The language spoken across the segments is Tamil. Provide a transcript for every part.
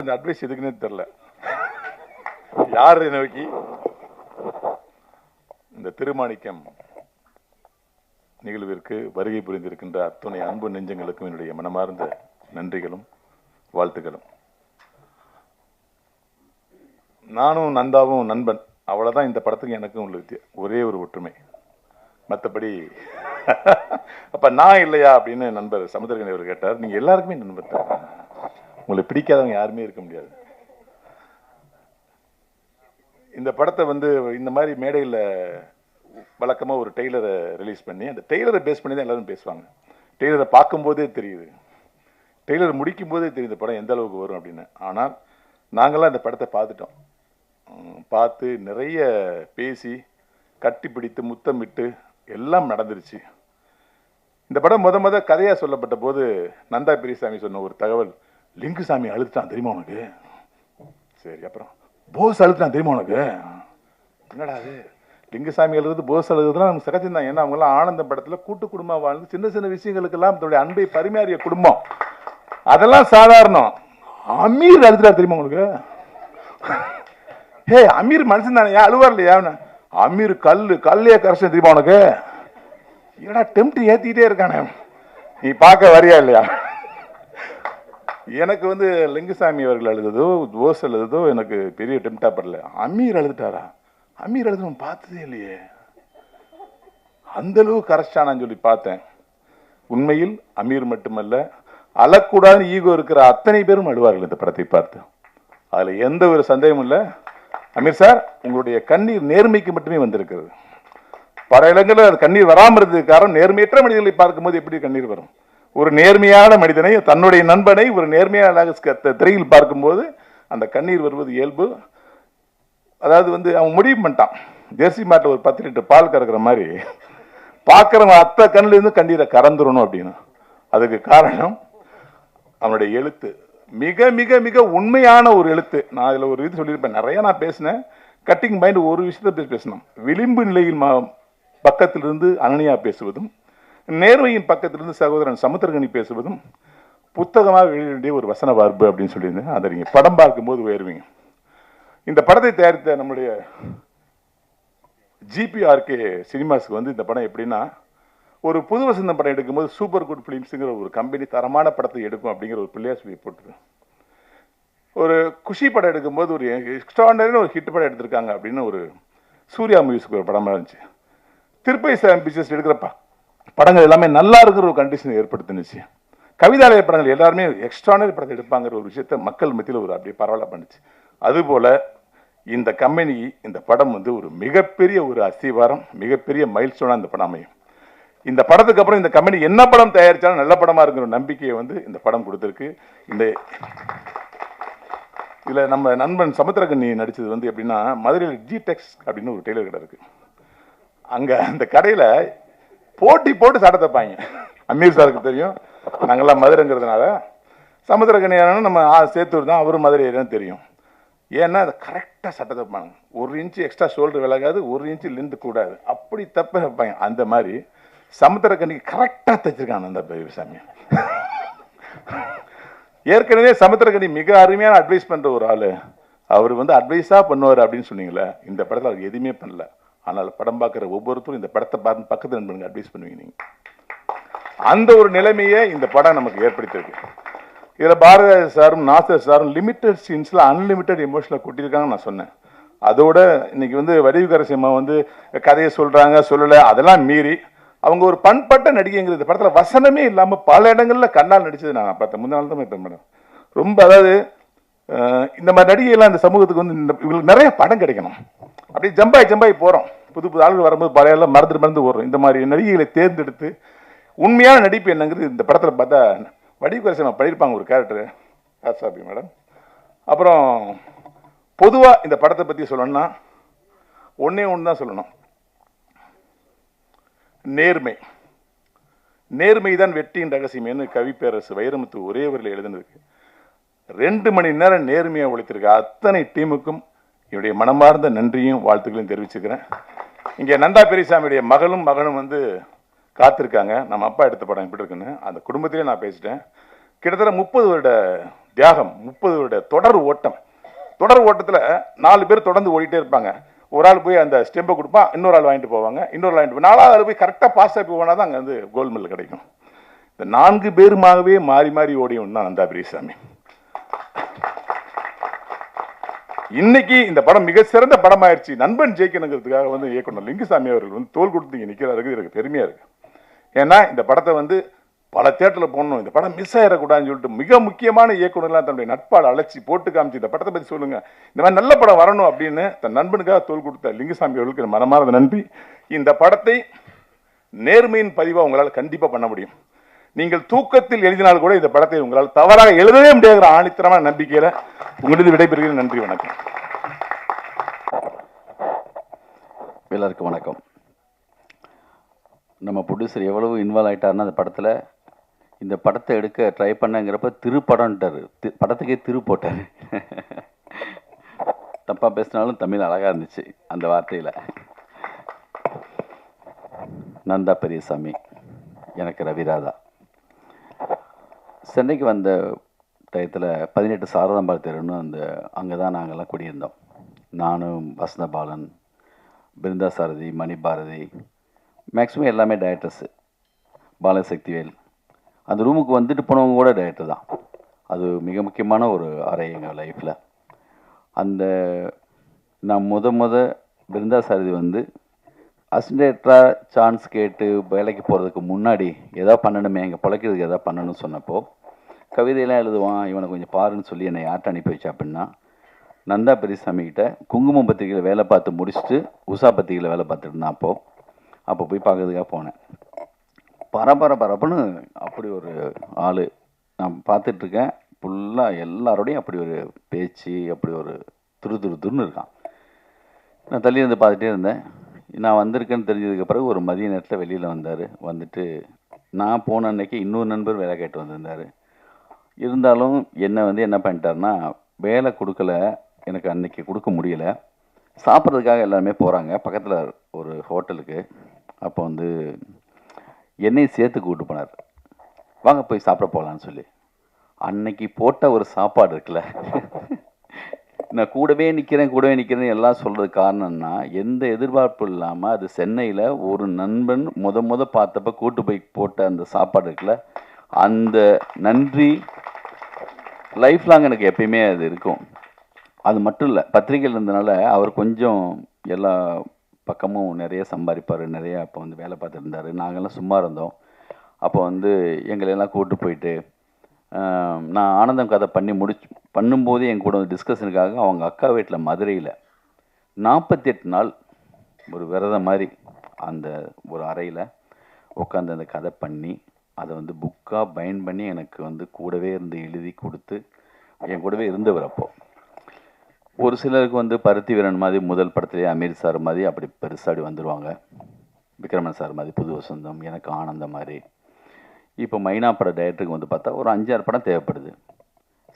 இந்த அட்வைஸ் எதுக்குன்னே தெரியல. யார் நோக்கி இந்த திருமாணிக்கம் நிகழ்விற்கு வருகை புரிந்திருக்கின்ற அத்துணை அன்பு நெஞ்சங்களுக்கும் என்னுடைய மனமார்ந்த நன்றிகளும் வாழ்த்துக்களும். நானும் நந்தாவும் நண்பன், அவ்வளவுதான். இந்த படத்துக்கு எனக்கும் உள்ள ஒரே ஒரு ஒற்றுமை. மற்றபடி அப்ப நான் இல்லையா அப்படின்னு நண்பர் சமுத்திரகனி அவர் கேட்டார். நீங்க எல்லாருக்குமே நண்பர் தான், உங்களை பிடிக்காதவங்க யாருமே இருக்க முடியாது. இந்த படத்தை இந்த மாதிரி மேடையில் வழக்கமாக ஒரு டெய்லரை ரிலீஸ் பண்ணி அந்த டெய்லரை பேஸ் பண்ணி தான் எல்லாரும் பேசுவாங்க. டெய்லரை பார்க்கும்போதே தெரியுது, டெய்லர் முடிக்கும் போதே தெரியுது படம் எந்த அளவுக்கு வரும் அப்படின்னு. ஆனால் நாங்களாம் இந்த படத்தை பார்த்துட்டோம். பார்த்து நிறைய பேசி கட்டி பிடித்து முத்தமிட்டு எல்லாம் நடந்துருச்சு. இந்த படம் முத கதையாக சொல்லப்பட்ட போது நந்தா பெரியசாமி சொன்ன ஒரு தகவல், லிங்குசாமி அழுதுட்டான் தெரியுமா உனக்கு? சரி, அப்புறம் போஸ் அழுதுட்டான் தெரியுமா உனக்கு? என்னடா அது, லிங்குசாமி எழுதுறது போஸ் எழுதுறதுலாம் நமக்கு சகஜம்தான். ஏன்னா அவங்களாம் ஆனந்த படத்தில் கூட்டு குடும்பம் வாழ்ந்து சின்ன சின்ன விஷயங்களுக்கெல்லாம் தன்னுடைய அன்பை பரிமாறிய குடும்பம், அதெல்லாம் சாதாரணம். அமீர் அழுதுட்டா தெரியுமா உங்களுக்கு? ஹே, அமீர் மனுஷன் தானே, அழுவார் இல்லையா? அமீர் கல்லையே கரைச்சல் தெரியுமா உனக்கு? ஏன்னா டெம்ப்ட் ஏத்திக்கிட்டே இருக்கானே, நீ பார்க்க வரியா இல்லையா? எனக்கு லிங்குசாமி அவர்கள் எழுதுதோ போஸ் எழுதுதோ எனக்கு பெரிய டெம்ப்டா படல. அமீர் எழுதுட்டாரா? அமீர் எழுது பார்த்ததே இல்லையே, அந்த அளவு கரைச்சானான்னு சொல்லி பார்த்தேன். உண்மையில் அமீர் மட்டுமல்ல, அழக்கூடாது ஈகோ இருக்கிற அத்தனை பேரும் அழுவார்கள் இந்த படத்தை பார்த்து. அதுல எந்த ஒரு சந்தேகமும் இல்லை. அமீர் சார், உங்களுடைய கண்ணீர் நேர்மைக்கு மட்டுமே வந்திருக்கிறது. பல இடங்களில் அது கண்ணீர் வராமல் இருந்ததுக்கு காரணம், நேர்மையற்ற மனிதர்களை பார்க்கும்போது எப்படி கண்ணீர் வரும்? ஒரு நேர்மையான மனிதனை, தன்னுடைய நண்பனை ஒரு நேர்மையான திரையில் பார்க்கும்போது அந்த கண்ணீர் வருவது இயல்பு. அதாவது அவன் முடிவு பண்ணிட்டான், ஜெர்சி மாட்டில் ஒரு 10 லிட்டர் பால் கறக்கிற மாதிரி பார்க்குறவன் அத்தை கண்ணிலிருந்து கண்ணீரை கறந்துடணும் அப்படின்னு. அதுக்கு காரணம் அவனுடைய எழுத்து, மிக மிக மிக உண்மையான ஒரு எழுத்து. நான் அதில் ஒரு இது சொல்லியிருப்பேன், நிறைய நான் பேசினேன். கட்டிங் மைண்ட் ஒரு விஷயத்தை பேசணும். விளிம்பு நிலையில் பக்கத்திலிருந்து அனனியா பேசுவதும், நேர்மையின் பக்கத்திலிருந்து சகோதரன் சமுத்திரகனி பேசுவதும் புத்தகமாக வெளியிட வேண்டிய ஒரு வசன வார்ப்பு அப்படின்னு சொல்லியிருந்தேன். அதை நீங்கள் படம் பார்க்கும்போது உயர்வீங்க. இந்த படத்தை தயாரித்த நம்முடைய GPRK சினிமாஸுக்கு இந்த படம் எப்படின்னா, ஒரு புது வசந்தம் படம் எடுக்கும்போது சூப்பர் குட் ஃபிலிம்ஸுங்கிற ஒரு கம்பெனி தரமான படத்தை எடுக்கும் அப்படிங்கிற ஒரு பிள்ளையா சொல்லி போட்டுது. ஒரு குஷி படம் எடுக்கும்போது ஒரு எக்ஸ்ட்ராடனரி ஒரு ஹிட் படம் எடுத்திருக்காங்க அப்படின்னு ஒரு சூர்யா மூவிஸ்க்கு ஒரு படமாக இருந்துச்சு. திருப்பை பிக்சர்ஸ் எடுக்கிற படங்கள் எல்லாமே நல்லா இருக்கிற ஒரு கண்டிஷன் ஏற்படுத்தினுச்சு. கவிதாலய படங்கள் எல்லாருமே எக்ஸ்ட்ராடனரி படத்தை எடுப்பாங்கிற ஒரு விஷயத்த மக்கள் மத்தியில் ஒரு அப்படியே பரவாயில்ல பண்ணுச்சு. அதுபோல இந்த கம்பெனி, இந்த படம் ஒரு மிகப்பெரிய ஒரு அஸ்திவாரம், மிகப்பெரிய மைல்ஸ்டோனா இந்த படம் அமையும். இந்த படத்துக்கு அப்புறம் இந்த கம்பெனி என்ன படம் தயாரிச்சாலும் நல்ல படமா இருக்கிற நம்பிக்கையை இந்த படம் கொடுத்திருக்கு. இதுல நம்ம நண்பன் சமுத்திரகனி நடிச்சது எப்படின்னா, மதுரையில் ஜிடெக்ஸ் அப்படின்னு ஒரு டெய்லர் கடை இருக்கு. அங்க அந்த கடையில போட்டி போட்டு சட்டை தைப்பாங்க. அமீர் சாருக்கு தெரியும், நாங்கெல்லாம் மதுரைங்கிறதுனால. சமுத்திரகனியான நம்ம சேத்தூர் தான், அவரும் மதுரை ஏரியான்னு தெரியும். ஏன்னா அதை கரெக்டாக சட்டை தைப்பாங்க. 1 இன்ச்சு எக்ஸ்ட்ரா ஷோல்டர் விலகாது, 1 இன்ச்சு லென்த் கூடாது, அப்படி தப்ப வைப்பாங்க. அந்த மாதிரி சமுத்திரகனிக்கு கரெக்டாக தைச்சிருக்காங்க அந்த பெரியசாமி. ஏற்கனவே சமுத்திரகனி மிக அருமையான அட்வைஸ் பண்ற ஒரு ஆளு. அவர் அட்வைஸா பண்ணுவார் அப்படின்னு சொன்னீங்களே, இந்த படத்தில் அவர் எதுவுமே பண்ணல. ஆனால் படம் பார்க்குற ஒவ்வொருத்தரும் இந்த படத்தை பார்த்து பக்கத்து நண்பனுக்கு அட்வைஸ் பண்ணுவீங்க நீங்க. அந்த ஒரு நிலைமையை இந்த படம் நமக்கு ஏற்படுத்தியிருக்கு. இதில் பாரதிராஜா சாரும் நாசர் சாரும் லிமிட்டட் சீன்ஸில் அன்லிமிட்டட் எமோஷனில் கூட்டியிருக்காங்கன்னு நான் சொன்னேன். அதோட இன்னைக்கு வடிவுக்கரசியம்மா கதையை சொல்கிறாங்க, சொல்லலை, அதெல்லாம் மீறி அவங்க ஒரு பண்பட்ட நடிகைங்கிற இந்த படத்தில் வசனமே இல்லாமல் பல இடங்களில் கண்ணால் நடிச்சது நான் பார்த்தேன். முன்னாள் தான் மேடம் ரொம்ப, அதாவது இந்த மாதிரி நடிகையெல்லாம் இந்த சமூகத்துக்கு இவங்களுக்கு நிறைய படம் கிடைக்கணும். அப்படியே ஜம்பாய் போகிறோம், புது புது ஆளுகள் வரும்போது பழையெல்லாம் மறந்து ஓடுறோம். இந்த மாதிரி நடிகைகளை தேர்ந்தெடுத்து உண்மையான நடிப்பு என்னங்கிறது இந்த படத்தில் பார்த்தா வடிவுக்கரசியம்மா பண்ணியிருப்பாங்க ஒரு கேரக்டரு. சாபி மேடம். அப்புறம் பொதுவாக இந்த படத்தை பற்றி சொல்லணும்னா ஒன்று தான் சொல்லணும், நேர்மை தான் வெற்றியின் ரகசியம்னு கவிப்பேரரசு வைரமுத்து ஒரே வரியில் எழுதுனதுக்கு 2 மணி நேரம் நேர்மையாக உழைத்திருக்க அத்தனை டீமுக்கும் என்னுடைய மனமார்ந்த நன்றியும் வாழ்த்துக்களையும் தெரிவிச்சுக்கிறேன். இங்கே நந்தா பெரியசாமியுடைய மகளும் மகனும் காத்திருக்காங்க. நம்ம அப்பா எடுத்த படம் எப்படி இருக்குன்னு அந்த குடும்பத்திலே நான் பேசிட்டேன். கிட்டத்தட்ட 30 வருட தியாகம், 30 தொடர் ஓட்டம். தொடர் ஓட்டத்தில் 4 பேர் தொடர்ந்து ஓடிட்டே இருப்பாங்க. ஒரு ஆள் போய் அந்த ஸ்டெம்பை கொடுப்பான், இன்னொரு ஆள் வாங்கிட்டு போவாங்க, இன்னொரு ஆள் வாங்கிட்டு 4ஆவது ஆள் போய் கரெக்டாக பாஸ் ஆகி போனால் தான் அங்கே வந்து கோல்டு மெடல் கிடைக்கும். இந்த 4 பேருமாகவே மாறி மாறி ஓடியும் தான் நந்தா பெரியசாமி. இன்னைக்கு இந்த படம் மிக சிறந்த படம் ஆயிடுச்சு. நண்பன் ஜெயிக்கணுங்கிறதுக்காக வந்து இயக்குனர் லிங்குசாமி அவர்கள் வந்து தோல் கொடுத்து நிற்கிறாருக்கு. எனக்கு பெருமையா இருக்கு. ஏன்னா இந்த படத்தை வந்து பல தியேட்டரில் போடணும், இந்த படம் மிஸ் ஆயிடக்கூடாதுன்னு சொல்லிட்டு மிக முக்கியமான இயக்குனர்லாம் தன்னுடைய நட்பால் அழைச்சி போட்டு காமிச்சு இந்த படத்தை பற்றி சொல்லுங்க, இந்த மாதிரி நல்ல படம் வரணும் அப்படின்னு தன் நண்பனுக்காக தோல் கொடுத்த லிங்குசாமி அவர்களுக்கு மனமார்ந்த நன்றி. இந்த படத்தை நேர்மையின் பதிவாக உங்களால் கண்டிப்பாக பண்ண முடியும். நீங்கள் தூக்கத்தில் எழுதினால் கூட இந்த படத்தை உங்களால் தவறாக எழுதவே முடியாத ஆணித்தரமான நம்பிக்கையில உங்களது விடைபெறுகிறேன். நன்றி, வணக்கம். எல்லாருக்கும் வணக்கம். நம்ம ப்ரொடியூசர் எவ்வளவு இன்வால்வ் ஆகிட்டாருன்னா அந்த படத்தில், இந்த படத்தை எடுக்க ட்ரை பண்ணங்கிறப்ப திருப்படம்ட்டார், படத்துக்கே திரு போட்டார். தப்பாக பேசினாலும் தமிழ் அழகாக இருந்துச்சு அந்த வார்த்தையில். நந்தா பெரியசாமி, எனக்கு ரவிராதா. சென்னைக்கு வந்த டயத்தில் 18 சாரதாம்பாள் தெருன்னு அங்கே தான் நாங்கள்லாம் குடியிருந்தோம். நானும் வசந்த பாலன், பிருந்தா சாரதி, மணி பாரதி, மேக்ஸிமம் எல்லாமே டைரக்டர்ஸு, பாலசக்திவேல். அந்த ரூமுக்கு வந்துட்டு போனவங்க கூட டைரக்டர் தான். அது மிக முக்கியமான ஒரு அறை எங்கள் லைஃப்பில். அந்த நான் பிருந்தா சாரதி வந்து அசிஸ்டன்டாக சான்ஸ் கேட்டு வேலைக்கு போகிறதுக்கு முன்னாடி எதாவது பண்ணணுமே, எங்கள் பிழைக்கிறதுக்கு எதாவது பண்ணணும்னு சொன்னப்போ, கவிதையெல்லாம் எழுதுவான், இவனை கொஞ்சம் பாருன்னு சொல்லி என்னை யார்கிட்ட அனுப்பி வச்சா அப்படின்னா, நந்தா பெரியசாமிக்கிட்ட குங்குமம் பத்திரிகையில் வேலை பார்த்து முடிச்சுட்டு உஷா பத்திரிகையில் வேலை பார்த்துட்டு இருந்தான். அப்போ போய் பார்க்கறதுக்காக போனேன். பரபரப்புன்னு அப்படி ஒரு ஆள் நான் பார்த்துட்ருக்கேன். ஃபுல்லாக எல்லாரோடையும் அப்படி ஒரு பேச்சு, அப்படி ஒரு துருன்னு இருக்கான். நான் தள்ளி இருந்து பார்த்துட்டே இருந்தேன். நான் வந்திருக்கேன்னு தெரிஞ்சதுக்கு பிறகு ஒரு மதிய நேரத்தில் வெளியில் வந்தார். வந்துட்டு நான் போன அன்னைக்கு இன்னொரு நண்பர் வேலை கேட்டு வந்திருந்தார். இருந்தாலும் என்ன பண்ணிட்டாருன்னா, வேலை கொடுக்கல, எனக்கு அன்னைக்கு கொடுக்க முடியல. சாப்பிட்றதுக்காக எல்லாருமே போகிறாங்க பக்கத்தில் ஒரு ஹோட்டலுக்கு. அப்போ வந்து என்னையும் சேர்த்து கூப்பிட்டு போனார், வாங்க போய் சாப்பிட போகலான்னு சொல்லி. அன்னைக்கு போட்ட ஒரு சாப்பாடு இருக்குல்ல, நான் கூடவே நிற்கிறேன் எல்லாம் சொல்கிறது காரணம்னா, எந்த எதிர்பார்ப்பு இல்லாமல் அது சென்னையில் ஒரு நண்பன் பார்த்தப்ப கூட்டு போய் போட்ட அந்த சாப்பாடு இருக்குல்ல, அந்த நன்றி லைஃப் லாங் எனக்கு எப்பயுமே அது இருக்கும். அது மட்டும் இல்லை, பத்திரிகையில் இருந்தனால அவர் கொஞ்சம் எல்லா பக்கமும் நிறைய சம்பாதிப்பார், நிறைய அப்போ வந்து வேலை பார்த்துட்டு இருந்தார். நாங்கள்லாம் சும்மா இருந்தோம். அப்போ வந்து எங்களெல்லாம் கூப்பிட்டு போயிட்டு நான் ஆனந்தம் கதை பண்ணும்போது என் கூட டிஸ்கஷனுக்காக அவங்க அக்கா வீட்டில் மதுரையில் 48 நாள் ஒரு விரதம் மாதிரி அந்த ஒரு அறையில் உட்காந்து அந்த கதை பண்ணி அதை வந்து புக்காக பைண்ட் பண்ணி எனக்கு வந்து கூடவே இருந்து எழுதி கொடுத்து என் கூடவே இருந்தவர். அப்போது ஒரு சிலருக்கு வந்து பருத்தி வீரன் மாதிரி முதல் படத்துலேயே அமீர் சார் மாதிரி அப்படி பெருசாடி வந்துடுவாங்க, விக்ரமன் சார் மாதிரி புது வசந்தம், எனக்கு ஆனந்தம் மாதிரி. இப்போ மைனா பட டைரக்டருக்கு வந்து பார்த்தா ஒரு 5-6 படம் தேவைப்படுது.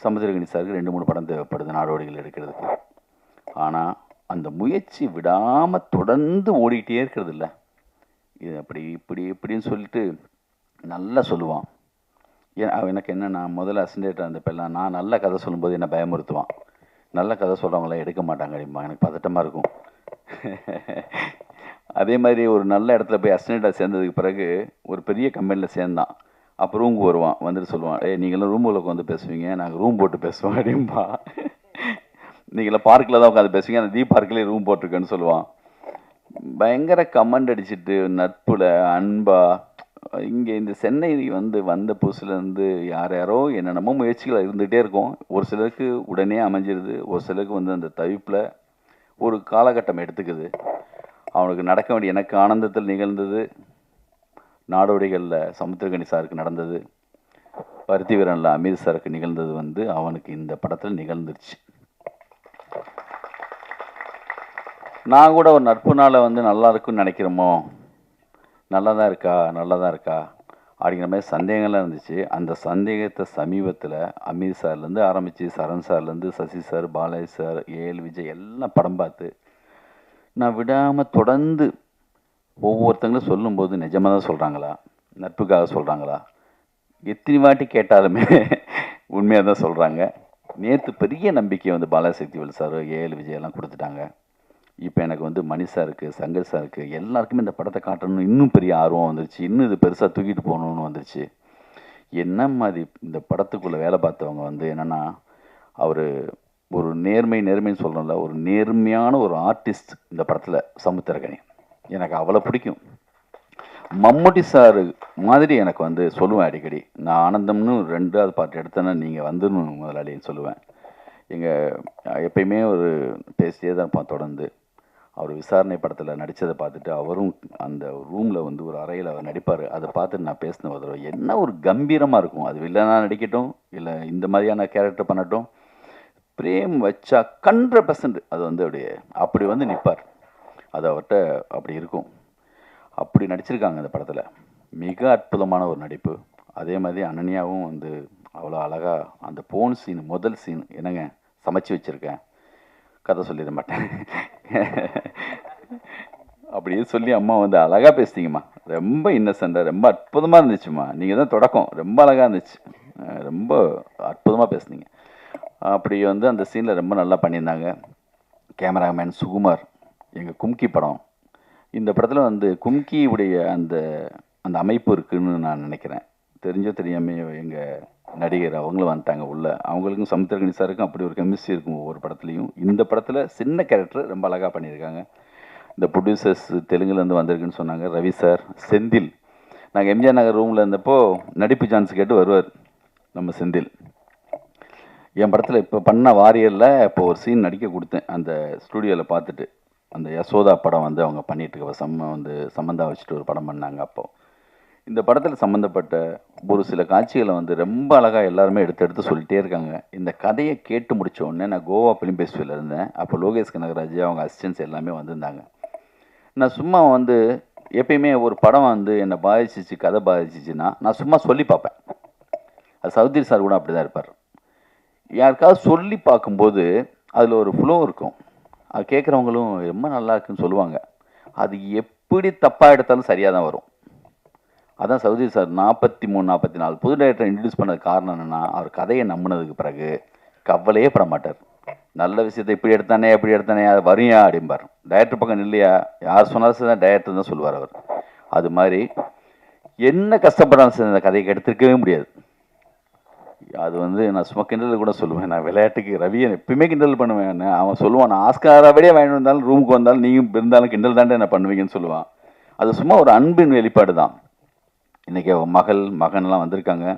சமுத்திரகனி சாருக்கு 2-3 படம் தேவைப்படுது நாடோடிகள் எடுக்கிறதுக்கு. ஆனால் அந்த முயற்சி விடாமல் தொடர்ந்து ஓடிக்கிட்டே இருக்கிறது இல்லை. இது அப்படி இப்படின்னு சொல்லிட்டு நல்லா சொல்லுவான். எனக்கு என்ன, நான் முதல்ல அசிஸ்டன்ட் அந்த பெல்லாம் நான் நல்ல கதை சொல்லும்போது என்னை பயமுறுத்துவான். நல்ல கதை சொல்கிறவங்களாம் எடுக்க மாட்டாங்க அப்படிமா, எனக்கு பதட்டமாக இருக்கும். அதே மாதிரி ஒரு நல்ல இடத்துல போய் அசிஸ்டண்ட்டாக சேர்ந்ததுக்கு பிறகு ஒரு பெரிய கம்பெனியில் சேர்ந்தான். அப்போ ரூமுக்கு வருவான், வந்துட்டு சொல்லுவான், நீங்களாம் ரூமுக்குள்ள உட்காந்து பேசுவீங்க, நாங்கள் ரூம் போட்டு பேசுவோம் அப்படின்பா. நீங்களாம் பார்க்கில் தான் உட்காந்து பேசுவீங்க, அந்த தீ பார்க்கிலே ரூம் போட்டிருக்கேன்னு சொல்லுவான். பயங்கர கமெண்ட் அடிச்சுட்டு நட்புல அன்பா. இங்கே இந்த சென்னை வந்த புதுசுலேருந்து யாரோ என்னென்னமோ முயற்சிகள் இருந்துகிட்டே இருக்கும். ஒரு சிலருக்கு உடனே அமைஞ்சிருது, ஒரு சிலருக்கு வந்து அந்த தவிப்பில் ஒரு காலகட்டம் எடுத்துக்குது. அவனுக்கு நடக்க வேண்டிய எனக்கு ஆனந்தத்தில் நிகழ்ந்தது, நாடோடிகளில் சமுத்திரகனி சாருக்கு நடந்தது, பருத்தி வீரனில் அமீர் சாருக்கு நிகழ்ந்தது வந்து அவனுக்கு இந்த படத்தில் நிகழ்ந்துருச்சு. நான் கூட ஒரு நட்பு நாளை வந்து நல்லா இருக்குன்னு நினைக்கிறோமோ, நல்லா தான் இருக்கா அப்படிங்கிற மாதிரி சந்தேகங்கள்லாம் இருந்துச்சு. அந்த சந்தேகத்தை சமீபத்தில் அமீர் சார்லேருந்து ஆரம்பித்து சரண் சார்லேருந்து Sasi sir, Balaji sir, A L Vijay எல்லாம் படம் பார்த்து நான் விடாமல் தொடர்ந்து ஒவ்வொருத்தங்களும் சொல்லும்போது நிஜமாக தான் சொல்கிறாங்களா, நட்புக்காக சொல்கிறாங்களா, எத்தனை வாட்டி கேட்டாலுமே உண்மையாக தான் சொல்கிறாங்க. நேற்று பெரிய நம்பிக்கை வந்து பாலாசக்திவேல் சார், ஏஎல் விஜய் எல்லாம் கொடுத்துட்டாங்க. இப்போ எனக்கு வந்து மணி சாருக்கு, சங்கர் சாருக்கு எல்லாருக்குமே இந்த படத்தை காட்டணும்னு இன்னும் பெரிய ஆர்வம் வந்துருச்சு. இன்னும் இது பெருசாக தூக்கிட்டு போகணுன்னு வந்துருச்சு. என்ன மாதிரி இந்த படத்துக்குள்ளே வேலை பார்த்தவங்க வந்து என்னென்னா, அவர் ஒரு நேர்மைன்னு சொல்லணும்ல, ஒரு நேர்மையான ஒரு ஆர்டிஸ்ட் இந்த படத்தில் சமுத்திரக்கனி. எனக்கு அவ்வளோ பிடிக்கும். மம்முட்டி சார் மாதிரி எனக்கு வந்து சொல்லுவேன் அடிக்கடி, நான் ஆனந்தம்னு 2வது பார்ட் எடுத்தேன்னா நீங்கள் வந்துடணும் முதலாளின்னு சொல்லுவேன். எப்பயுமே ஒரு பேசிட்டே தான் இருப்பான் தொடர்ந்து. அவர் விசாரணை படத்தில் நடித்ததை பார்த்துட்டு அவரும் அந்த ரூமில் வந்து ஒரு அறையில் அவர் நடிப்பார். அதை பார்த்துட்டு நான் பேசின ஒரு தடவை என்ன ஒரு கம்பீரமாக இருக்கும். அது வில்லனா நடிக்கட்டும், இல்லை இந்த மாதிரியான கேரக்டர் பண்ணட்டும், பிரேம் வச்சா 100% அது வந்து அப்படி வந்து நிற்பார். அது அவர்கிட்ட அப்படி இருக்கும். அப்படி நடிச்சிருக்காங்க அந்த படத்தில். மிக அற்புதமான ஒரு நடிப்பு. அதே மாதிரி அனன்யாவும் வந்து அவ்வளோ அழகாக அந்த போன் சீன், முதல் சீன் என்னங்க சமைச்சு வச்சுருக்கேன், கதை சொல்லிட மாட்டேன் அப்படியே சொல்லி அம்மா வந்து அழகாக பேசுனீங்கம்மா, ரொம்ப இன்னசென்ட்டாக ரொம்ப அற்புதமாக இருந்துச்சும்மா, நீங்கள் தான் தொடக்கம், ரொம்ப அழகாக இருந்துச்சு, ரொம்ப அற்புதமாக பேசுனீங்க. அப்படி வந்து அந்த சீனில் ரொம்ப நல்லா பண்ணியிருந்தாங்க. கேமராமேன் சுகுமார், எங்கள் கும்கி படம், இந்த படத்தில் வந்து கும்கியுடைய அந்த அந்த அமைப்பு இருக்குதுன்னு நான் நினைக்கிறேன். தெரிஞ்சோ தெரியாமல் எங்கள் நடிகர் அவங்களும் வந்துட்டாங்க உள்ள. அவங்களுக்கும் சமுத்திரக்கனி சாருக்கும் அப்படி ஒரு கெமிஸ்ட்ரி இருக்கும் ஒவ்வொரு படத்துலையும். இந்த படத்தில் சின்ன கேரக்டர் ரொம்ப அழகாக பண்ணியிருக்காங்க. இந்த ப்ரொடியூசர்ஸ் தெலுங்குலேருந்து வந்திருக்குன்னு சொன்னாங்க. ரவி சார், செந்தில், நாங்கள் எம்ஜிஆர் நகர் ரூமில் இருந்தப்போ நடிப்பு சான்ஸ் கேட்டு வருவார் நம்ம செந்தில். என் படத்தில் இப்போ பண்ண வாரியரில் இப்போ ஒரு சீன் நடிக்க கொடுத்தேன் அந்த ஸ்டூடியோவில் பார்த்துட்டு. அந்த யசோதா படம் வந்து அவங்க பண்ணிகிட்டு இருக்க சம்மந்தா வச்சுட்டு ஒரு படம் பண்ணாங்க. அப்போது இந்த படத்தில் சம்மந்தப்பட்ட ஒரு சில காட்சிகளை வந்து ரொம்ப அழகாக எல்லாருமே எடுத்து சொல்லிகிட்டே இருக்காங்க. இந்த கதையை கேட்டு முடித்த உடனே நான் கோவா ஃபிலிம் ஃபெஸ்டிவலில் இருந்தேன். அப்போ லோகேஷ் கனகராஜ் அவங்க அசிஸ்டன்ஸ் எல்லாமே வந்திருந்தாங்க. நான் சும்மா வந்து எப்பயுமே ஒரு படம் வந்து என்னை பாதிச்சிச்சு, கதை பாதிச்சிச்சுன்னா நான் சும்மா சொல்லி பார்ப்பேன். அது சௌத்ரி சார் கூட அப்படி தான் இருப்பார். யாருக்காவது சொல்லி பார்க்கும்போது அதில் ஒரு ஃப்ளோ இருக்கும். அது கேட்குறவங்களும் ரொம்ப நல்லா இருக்குன்னு சொல்லுவாங்க. அது எப்படி தப்பாக எடுத்தாலும் சரியாக தான் வரும். அதான் சௌத்ரி சார் 43-44 புது டைரக்டரை இன்ட்ரடியூஸ் பண்ணது காரணம் என்னென்னா, அவர் கதையை நம்பினதுக்கு பிறகு கவலையே பட மாட்டார். நல்ல விஷயத்தை இப்படி எடுத்தானே எப்படி எடுத்தானே அது வரியா அப்படிம்பார். டைரக்டர் பக்கம் இல்லையா, யார் சொன்னாலும் சரி டைரக்டர் தான் சொல்லுவார் அவர். அது மாதிரி என்ன கஷ்டப்படாமல் சரி அந்த கதையை எடுத்துருக்கவே முடியாது. அது வந்து நான் சும்மா கிண்டல் கூட சொல்லுவேன். நான் விளையாட்டுக்கு ரவியை எப்பயுமே கிண்டல் பண்ணுவேன். அவன் சொல்லுவான், நான் ஆஸ்காராவே வாங்கிட்டு வந்தாலும் ரூமுக்கு வந்தாலும் நீங்கள் இருந்தாலும் கிண்டல் தாண்டே என்ன பண்ணுவீங்கன்னு சொல்லுவான். அது சும்மா ஒரு அன்பின் வெளிப்பாடு தான். இன்றைக்கி மகன்லாம் வந்திருக்காங்க.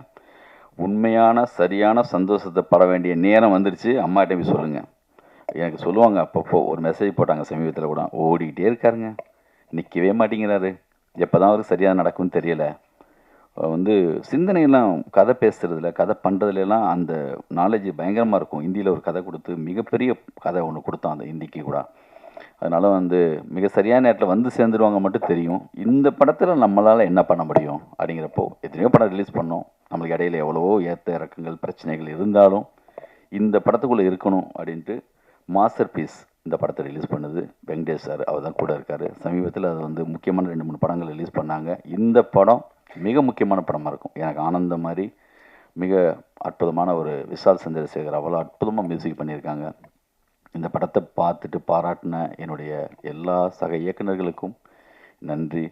உண்மையான சரியான சந்தோஷத்தை பட வேண்டிய நேரம் வந்துருச்சு. அம்மாட்ட போய் சொல்லுங்கள். எனக்கு சொல்லுவாங்க அப்பப்போ, ஒரு மெசேஜ் போட்டாங்க சமீபத்தில் கூட, ஓடிக்கிட்டே இருக்காருங்க, நிற்கவே மாட்டேங்கிறாரு, எப்போ தான் அவருக்கு சரியாக நடக்கும்னு தெரியலை. வந்து சிந்தனையெல்லாம் கதை பேசுகிறதுல கதை பண்ணுறதுலாம் அந்த நாலேஜ் பயங்கரமாக இருக்கும். ஹிந்தியில் ஒரு கதை கொடுத்து மிகப்பெரிய கதை ஒன்று கொடுத்தான் அந்த ஹிந்திக்கு கூட. அதனால் வந்து மிக சரியான நேரத்தில் வந்து சேர்ந்துருவாங்க மட்டும் தெரியும். இந்த படத்தில் நம்மளால் என்ன பண்ண முடியும் அப்படிங்கிறப்போ, எத்தனையோ படம் ரிலீஸ் பண்ணோம், நம்மளுக்கு இடையில எவ்வளவோ ஏற்ற இறக்கங்கள் பிரச்சனைகள் இருந்தாலும் இந்த படத்துக்குள்ளே இருக்கணும் அப்படின்ட்டு மாஸ்டர் பீஸ் இந்த படத்தை ரிலீஸ் பண்ணுது வெங்கடேஷ் சார். அவர் தான் கூட இருக்கார். சமீபத்தில் அது வந்து முக்கியமான 2-3 படங்கள் ரிலீஸ் பண்ணாங்க. இந்த படம் மிக முக்கியமான படமாக இருக்கும். எனக்கு ஆனந்தம் மாதிரி மிக அற்புதமான ஒரு விஷால் சந்திரசேகர் அவ்வளோ அற்புதமாக மியூசிக் பண்ணியிருக்காங்க. இந்த படத்தை பார்த்துட்டு பாராட்டின என்னுடைய எல்லா சக இயக்குநர்களுக்கும் நன்றி.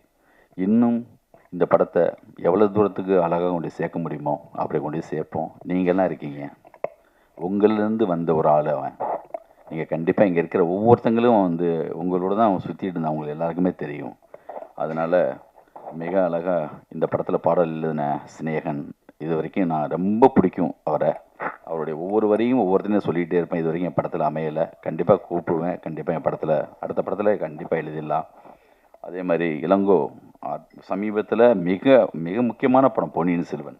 இன்னும் இந்த படத்தை எவ்வளோ தூரத்துக்கு அழகாக கொண்டு சேர்க்க முடியுமோ அப்படி கொண்டு சேர்ப்போம். நீங்கள்லாம் இருக்கீங்க, உங்களிலேருந்து வந்த ஒரு ஆள் அவன். நீங்கள் கண்டிப்பாக இங்கே இருக்கிற ஒவ்வொருத்தங்களும் வந்து உங்களோட தான் அவன் சுற்றிட்டு இருந்தான், அவங்களுக்கு எல்லாருக்குமே தெரியும். அதனால் மிக அழகாக இந்த படத்தில் பாடல் எழுதின சினேகன், இது வரைக்கும் நான் ரொம்ப பிடிக்கும் அவரை. அவருடைய ஒவ்வொரு வரையும் ஒவ்வொருத்தனையும் சொல்லிகிட்டே இருப்பேன். இது வரைக்கும் என் படத்தில் அமையலை, கண்டிப்பாக கூப்பிடுவேன். கண்டிப்பாக என் படத்தில் அடுத்த படத்தில் கண்டிப்பாக எழுதிடலாம். அதே மாதிரி இளங்கோ சமீபத்தில் மிக மிக முக்கியமான படம் பொன்னியின் செல்வன்.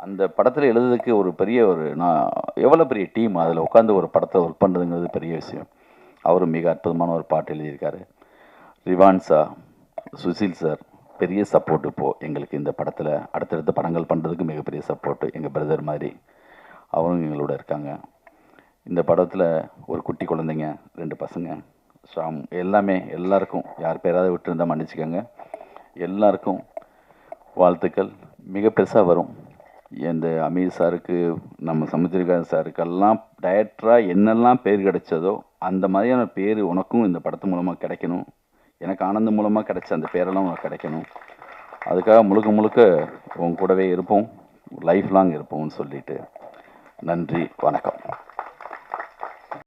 அந்த படத்தில் எழுதுறதுக்கு ஒரு பெரிய நான் எவ்வளோ பெரிய டீம் அதில் உட்காந்து ஒரு படத்தை ஒர்க் பண்ணுறதுங்கிறது பெரிய விஷயம். அவரும் மிக அற்புதமான ஒரு பாட்டு எழுதியிருக்காரு. ரிவான்ஸா, சுசில் சார் பெரிய சப்போர்ட். இப்போது எங்களுக்கு இந்த படத்தில் அடுத்தடுத்த படங்கள் பண்ணுறதுக்கு மிகப்பெரிய சப்போர்ட்டு. எங்கள் பிரதர் மாதிரி அவரும் எங்களோட இருக்காங்க. இந்த படத்தில் ஒரு குட்டி குழந்தைங்க, 2 பசங்க, ஷாம், எல்லாருக்கும் யார் பேராவது விட்டுருந்தால் மன்னிச்சுக்கோங்க. எல்லாருக்கும் வாழ்த்துக்கள். மிக பெருசாக வரும். இந்த அமீர் சாருக்கு, நம்ம சமுத்திரகாந்த் சாருக்கெல்லாம் டைரக்டராக என்னெல்லாம் பேர் கிடைச்சதோ அந்த மாதிரியான பேர் உனக்கும் இந்த படத்து மூலமாக கிடைக்கணும். எனக்கு ஆனந்த் மூலமாக கிடைச்ச அந்த பேரெல்லாம் உனக்கு கிடைக்கணும். அதுக்காக முழுக்க முழுக்க உன் கூடவே இருப்போம், லைஃப் லாங் இருப்போம்னு சொல்லிட்டு நன்றி, வணக்கம்.